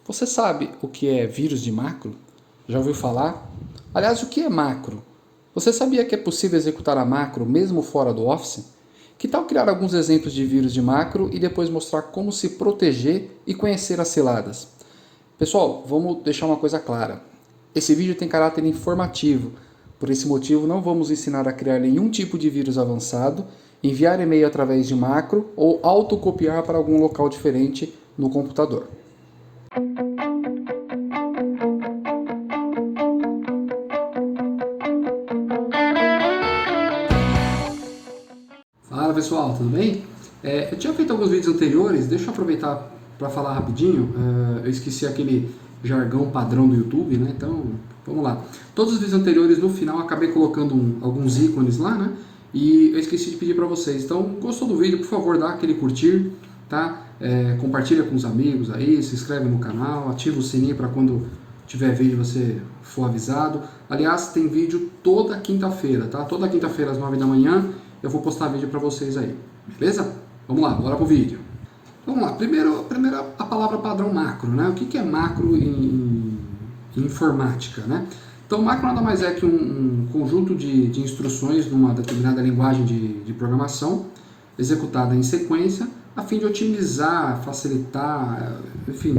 Você sabe o que é vírus de macro? Já ouviu falar? Aliás, o que é macro? Você sabia que é possível executar a macro mesmo fora do Office? Que tal criar alguns exemplos de vírus de macro e depois mostrar como se proteger e conhecer as ciladas? Pessoal, vamos deixar uma coisa clara. Esse vídeo tem caráter informativo. Por esse motivo, não vamos ensinar a criar nenhum tipo de vírus avançado, enviar e-mail através de macro ou autocopiar para algum local diferente no computador. Fala pessoal, tudo bem? Eu tinha feito alguns vídeos anteriores, deixa eu aproveitar para falar rapidinho. Eu esqueci aquele jargão padrão do YouTube, né? Então, vamos lá. Todos os vídeos anteriores, no final, acabei colocando alguns ícones lá, né? E eu esqueci de pedir para vocês. Então, gostou do vídeo, por favor, dá aquele curtir, tá? Compartilha com os amigos aí, se inscreve no canal, ativa o sininho para quando tiver vídeo você for avisado. Aliás, tem vídeo toda quinta-feira, tá? Toda quinta-feira às 9 da manhã eu vou postar vídeo para vocês aí, beleza? Vamos lá, bora pro vídeo. Vamos lá, primeiro a palavra padrão macro, né? O que é macro em informática, né? Então, macro nada mais é que um conjunto de instruções numa determinada linguagem de programação executada em sequência a fim de otimizar, facilitar, enfim,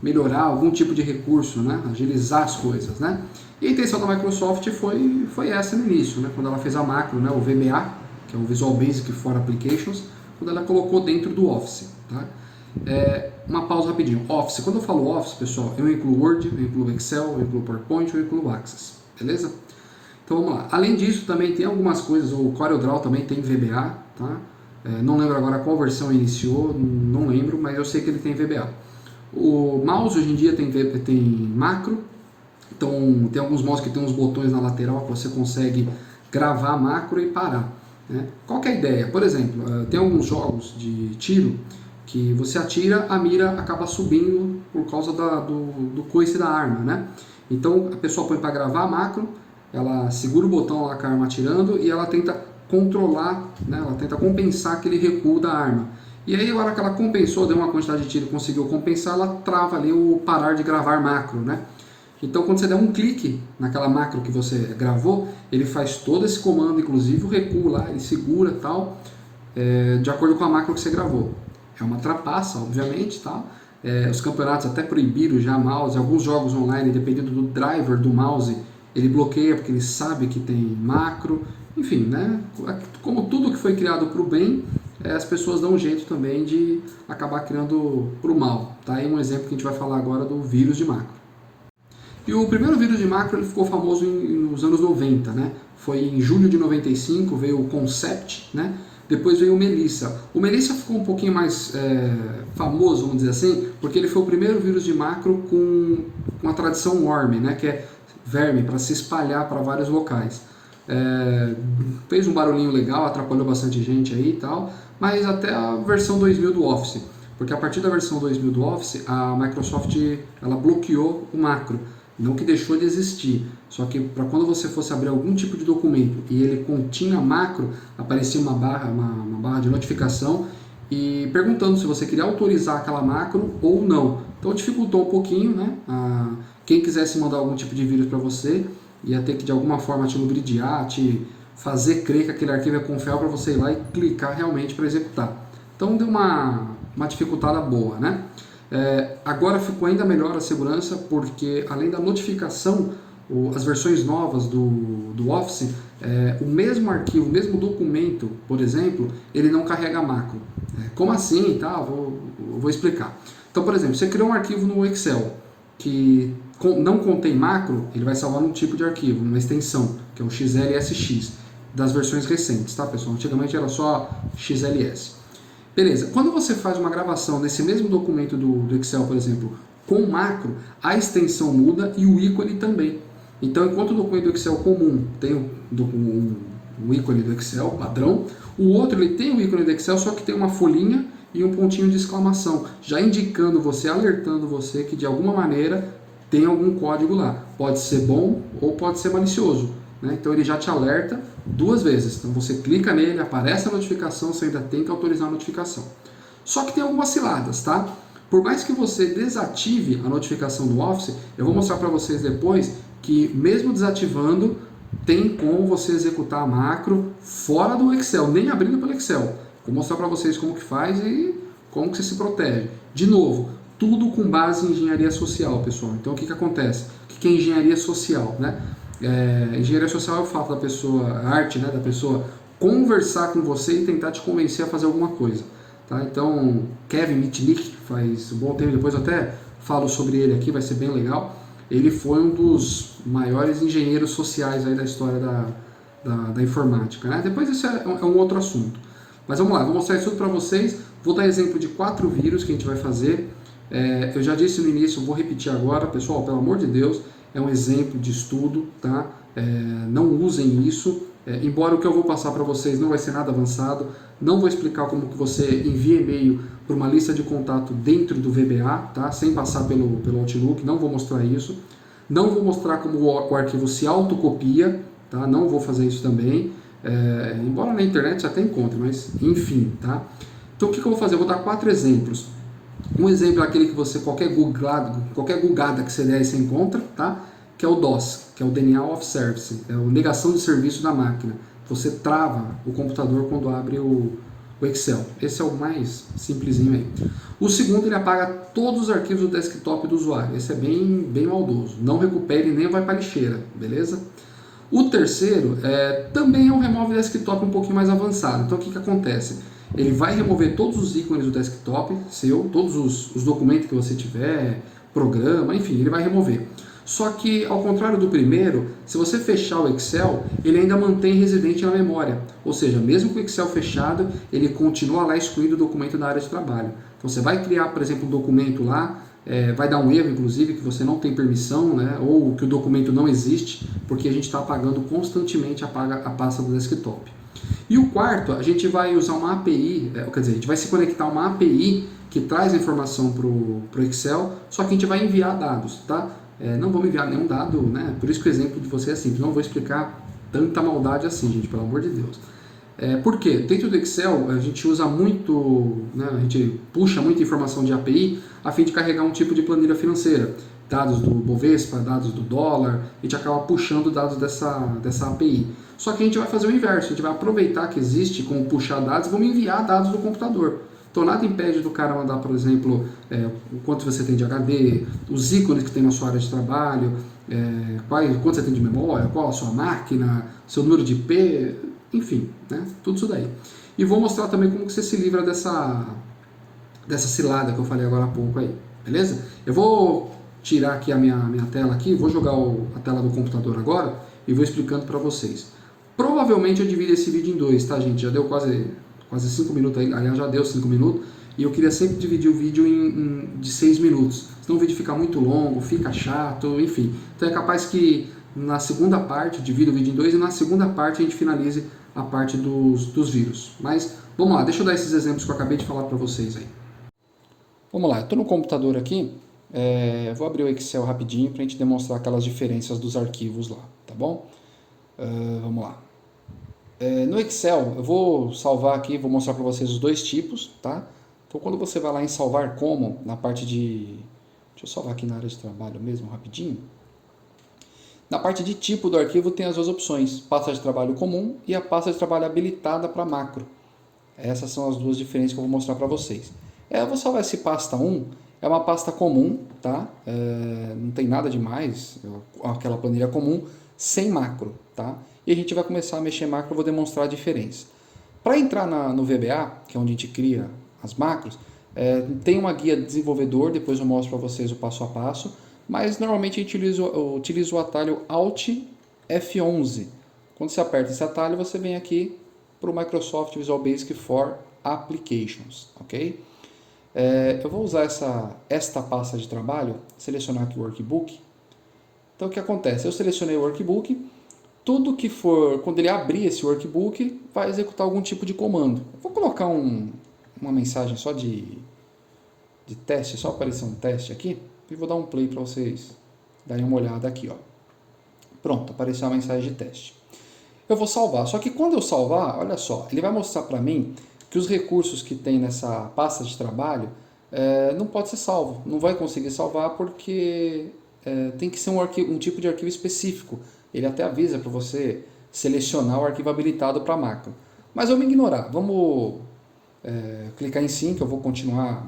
melhorar algum tipo de recurso, né? Agilizar as coisas, né? E a intenção da Microsoft foi essa no início, né? Quando ela fez a macro, né? O VBA, que é o Visual Basic for Applications, quando ela colocou dentro do Office. Tá? Uma pausa rapidinho. Office, quando eu falo Office, pessoal, eu incluo Word, eu incluo Excel, eu incluo PowerPoint, eu incluo Access. Beleza? Então vamos lá. Além disso, também tem algumas coisas, o CorelDRAW também tem VBA. Tá? Não lembro agora qual versão iniciou, não lembro, mas eu sei que ele tem VBA. O mouse hoje em dia tem macro, então tem alguns mouse que tem uns botões na lateral que você consegue gravar a macro e parar. Qual que é a ideia? Por exemplo, tem alguns jogos de tiro que você atira, a mira acaba subindo por causa do coice da arma, né? Então a pessoa põe para gravar a macro, ela segura o botão lá com a arma atirando e ela tenta controlar, né? Ela tenta compensar aquele recuo da arma. E aí agora que ela compensou, deu uma quantidade de tiro e conseguiu compensar, ela trava ali o parar de gravar macro, né? Então, quando você der um clique naquela macro que você gravou, ele faz todo esse comando, inclusive o recuo lá, ele segura tal, de acordo com a macro que você gravou. É uma trapaça, obviamente, tal. Os campeonatos até proibiram já mouse, alguns jogos online, dependendo do driver do mouse, ele bloqueia porque ele sabe que tem macro. Enfim, né? Como tudo que foi criado para o bem, as pessoas dão um jeito também de acabar criando para o mal. Tá aí um exemplo que a gente vai falar agora do vírus de macro. E o primeiro vírus de macro ele ficou famoso nos anos 90, né? Foi em julho de 95, veio o Concept, né? Depois veio o Melissa. O Melissa ficou um pouquinho mais famoso, vamos dizer assim, porque ele foi o primeiro vírus de macro com a tradição worm, né? Que é verme, para se espalhar para vários locais. Fez um barulhinho legal, atrapalhou bastante gente aí e tal, mas até a versão 2000 do Office. Porque a partir da versão 2000 do Office, a Microsoft ela bloqueou o macro. Não que deixou de existir, só que para quando você fosse abrir algum tipo de documento e ele continha macro, aparecia uma barra de notificação e perguntando se você queria autorizar aquela macro ou não. Então dificultou um pouquinho, né? Quem quisesse mandar algum tipo de vírus para você ia ter que de alguma forma te lubridiar, te fazer crer que aquele arquivo é confiável para você ir lá e clicar realmente para executar. Então deu uma dificultada boa, né? Agora ficou ainda melhor a segurança porque além da notificação, as versões novas do Office, o mesmo arquivo, o mesmo documento, por exemplo, ele não carrega macro. Como assim? Tá? Vou explicar. Então, por exemplo, você criou um arquivo no Excel que não contém macro, ele vai salvar um tipo de arquivo, uma extensão, que é o XLSX, das versões recentes, tá pessoal? Antigamente era só XLS. Beleza, quando você faz uma gravação nesse mesmo documento do Excel, por exemplo, com macro, a extensão muda e o ícone também. Então, enquanto o documento do Excel comum tem o ícone do Excel padrão, o outro ele tem o ícone do Excel, só que tem uma folhinha e um pontinho de exclamação, já indicando você, alertando você que de alguma maneira tem algum código lá. Pode ser bom ou pode ser malicioso. Então ele já te alerta duas vezes. Então você clica nele, aparece a notificação, você ainda tem que autorizar a notificação. Só que tem algumas ciladas, tá? Por mais que você desative a notificação do Office, eu vou mostrar para vocês depois que mesmo desativando, tem como você executar a macro fora do Excel, nem abrindo pelo Excel. Vou mostrar para vocês como que faz e como que você se protege. De novo, tudo com base em engenharia social, pessoal. Então o que acontece? O que é engenharia social, né? Engenharia social é o fato da pessoa, a arte, né, da pessoa conversar com você e tentar te convencer a fazer alguma coisa. Tá? Então, Kevin Mitnick, faz um bom tempo, depois eu até falo sobre ele aqui, vai ser bem legal. Ele foi um dos maiores engenheiros sociais aí da história da informática. Né? Depois isso é um outro assunto. Mas vamos lá, vou mostrar isso tudo para vocês. Vou dar exemplo de 4 vírus que a gente vai fazer. Eu já disse no início, vou repetir agora, pessoal, pelo amor de Deus, é um exemplo de estudo, tá? Não usem isso. Embora o que eu vou passar para vocês não vai ser nada avançado, não vou explicar como que você envia e-mail para uma lista de contato dentro do VBA, tá? Sem passar pelo Outlook, não vou mostrar isso. Não vou mostrar como o arquivo se autocopia, tá? Não vou fazer isso também. Embora na internet você até encontre, mas enfim, tá? Então o que eu vou fazer? Eu vou dar 4 exemplos. Um exemplo é aquele que você, qualquer googada que você der, você encontra, tá? Que é o DOS, que é o Denial of Service, é a negação de serviço da máquina. Você trava o computador quando abre o Excel. Esse é o mais simplesinho aí. O segundo, ele apaga todos os arquivos do desktop do usuário. Esse é bem maldoso. Não recupere nem vai para a lixeira, beleza? O terceiro também é um remove desktop um pouquinho mais avançado. Então o que acontece? Ele vai remover todos os ícones do desktop seu, todos os documentos que você tiver, programa, enfim, ele vai remover. Só que, ao contrário do primeiro, se você fechar o Excel, ele ainda mantém residente na memória. Ou seja, mesmo com o Excel fechado, ele continua lá excluindo o documento da área de trabalho. Então você vai criar, por exemplo, um documento lá, vai dar um erro, inclusive, que você não tem permissão, né, ou que o documento não existe, porque a gente está apagando constantemente a pasta do desktop. E o quarto, a gente vai usar uma API, quer dizer, a gente vai se conectar a uma API que traz a informação para o Excel, só que a gente vai enviar dados, tá? Não vamos enviar nenhum dado, né? Por isso que o exemplo de você é simples, não vou explicar tanta maldade assim, gente, pelo amor de Deus. Por quê? Dentro do Excel, a gente usa muito, né, a gente puxa muita informação de API a fim de carregar um tipo de planilha financeira. Dados do Bovespa, dados do dólar, a gente acaba puxando dados dessa API. Só que a gente vai fazer o inverso, a gente vai aproveitar que existe como puxar dados e vamos enviar dados do computador. Então nada impede do cara mandar, por exemplo, o quanto você tem de HD, os ícones que tem na sua área de trabalho, quanto você tem de memória, qual a sua máquina, seu número de IP, enfim, né? Tudo isso daí. E vou mostrar também como que você se livra dessa cilada que eu falei agora há pouco aí, beleza? Eu vou tirar aqui a minha tela aqui, vou jogar a tela do computador agora e vou explicando para vocês. Provavelmente eu divido esse vídeo em 2, tá, gente? Já deu quase 5 minutos aí, aliás, já deu 5 minutos, e eu queria sempre dividir o vídeo de 6 minutos, senão o vídeo fica muito longo, fica chato, enfim. Então é capaz que na segunda parte, divido o vídeo em 2, e na segunda parte a gente finalize a parte dos vírus. Mas vamos lá, deixa eu dar esses exemplos que eu acabei de falar para vocês aí. Vamos lá, eu estou no computador aqui, vou abrir o Excel rapidinho para a gente demonstrar aquelas diferenças dos arquivos lá, tá bom? Vamos lá. No Excel, eu vou salvar aqui, vou mostrar para vocês os 2 tipos, tá? Então, quando você vai lá em salvar como, na parte de... Deixa eu salvar aqui na área de trabalho mesmo, rapidinho. Na parte de tipo do arquivo tem as 2 opções, pasta de trabalho comum e a pasta de trabalho habilitada para macro. Essas são as 2 diferenças que eu vou mostrar para vocês. Eu vou salvar esse pasta 1, é uma pasta comum, tá? Não tem nada demais, aquela planilha comum, sem macro, tá? E a gente vai começar a mexer em macro, eu vou demonstrar a diferença. Para entrar no VBA, que é onde a gente cria as macros, tem uma guia de desenvolvedor, depois eu mostro para vocês o passo a passo, mas normalmente a gente utiliza o atalho Alt F11. Quando você aperta esse atalho, você vem aqui para o Microsoft Visual Basic for Applications, ok? Eu vou usar esta pasta de trabalho, selecionar aqui o Workbook. Então o que acontece? Eu selecionei o Workbook, tudo que for, quando ele abrir esse Workbook, vai executar algum tipo de comando. Eu vou colocar uma mensagem só de teste, só aparecer um teste aqui, e vou dar um play para vocês darem uma olhada aqui, ó. Pronto, apareceu a mensagem de teste. Eu vou salvar, só que quando eu salvar, olha só, ele vai mostrar para mim que os recursos que tem nessa pasta de trabalho não pode ser salvo. Não vai conseguir salvar porque tem que ser um tipo de arquivo específico. Ele até avisa para você selecionar o arquivo habilitado para macro. Mas vamos ignorar. Vamos clicar em sim, que eu vou continuar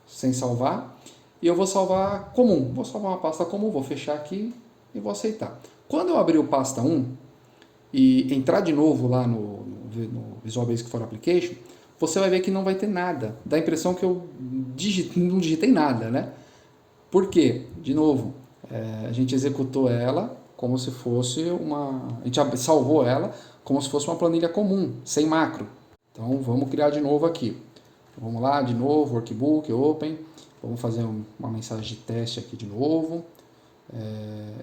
sem salvar. E eu vou salvar comum. Vou salvar uma pasta comum, vou fechar aqui e vou aceitar. Quando eu abrir o pasta 1 e entrar de novo lá no Visual Basic for Application, você vai ver que não vai ter nada. Dá a impressão que eu não digitei nada, né? Por quê? De novo, a gente executou ela como se fosse a gente salvou ela como se fosse uma planilha comum, sem macro. Então vamos criar de novo aqui. Vamos lá, de novo, Workbook, Open. Vamos fazer uma mensagem de teste aqui de novo.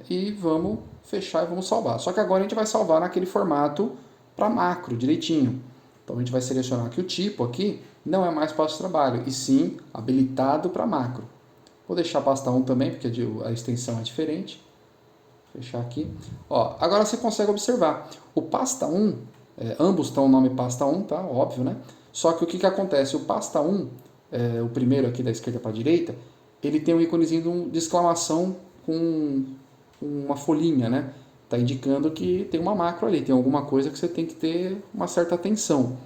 E vamos fechar e vamos salvar. Só que agora a gente vai salvar naquele formato para macro, direitinho. Então a gente vai selecionar aqui o tipo aqui, não é mais pasta de trabalho, e sim habilitado para macro. Vou deixar a pasta 1 também, porque a extensão é diferente. Fechar aqui. Ó, agora você consegue observar. O pasta 1, ambos estão o nome pasta 1, tá? Óbvio, né? Só que o que acontece? O pasta 1, o primeiro aqui da esquerda para a direita, ele tem um íconezinho de exclamação com uma folhinha, né? Está indicando que tem uma macro ali, tem alguma coisa que você tem que ter uma certa atenção.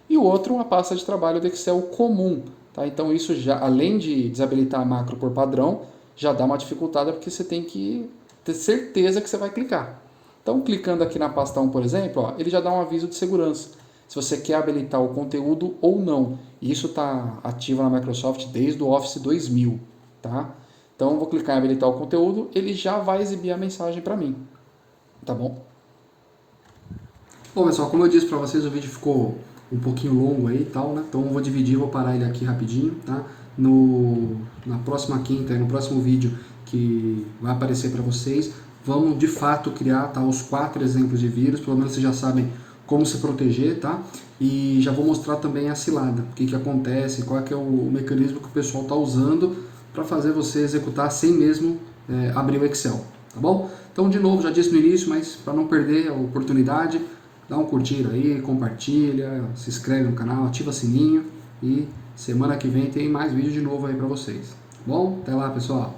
E o outro, uma pasta de trabalho do Excel comum. Tá? Então isso já, além de desabilitar a macro por padrão, já dá uma dificuldade porque você tem que ter certeza que você vai clicar. Então clicando aqui na pasta 1, por exemplo, ó, ele já dá um aviso de segurança. Se você quer habilitar o conteúdo ou não. E isso está ativo na Microsoft desde o Office 2000. Tá? Então eu vou clicar em habilitar o conteúdo, ele já vai exibir a mensagem para mim. Tá bom? Bom, pessoal, como eu disse para vocês, o vídeo ficou um pouquinho longo aí e tal, né? Então eu vou dividir, vou parar ele aqui rapidinho, tá? Na próxima quinta, no próximo vídeo que vai aparecer para vocês, vamos de fato criar, tá, os 4 exemplos de vírus, pelo menos vocês já sabem como se proteger, tá? E já vou mostrar também a cilada, o que acontece, qual é que é o mecanismo que o pessoal está usando para fazer você executar sem mesmo abrir o Excel, tá bom? Então, de novo, já disse no início, mas para não perder a oportunidade, dá um curtir aí, compartilha, se inscreve no canal, ativa o sininho e semana que vem tem mais vídeo de novo aí para vocês. Tá bom? Até lá, pessoal!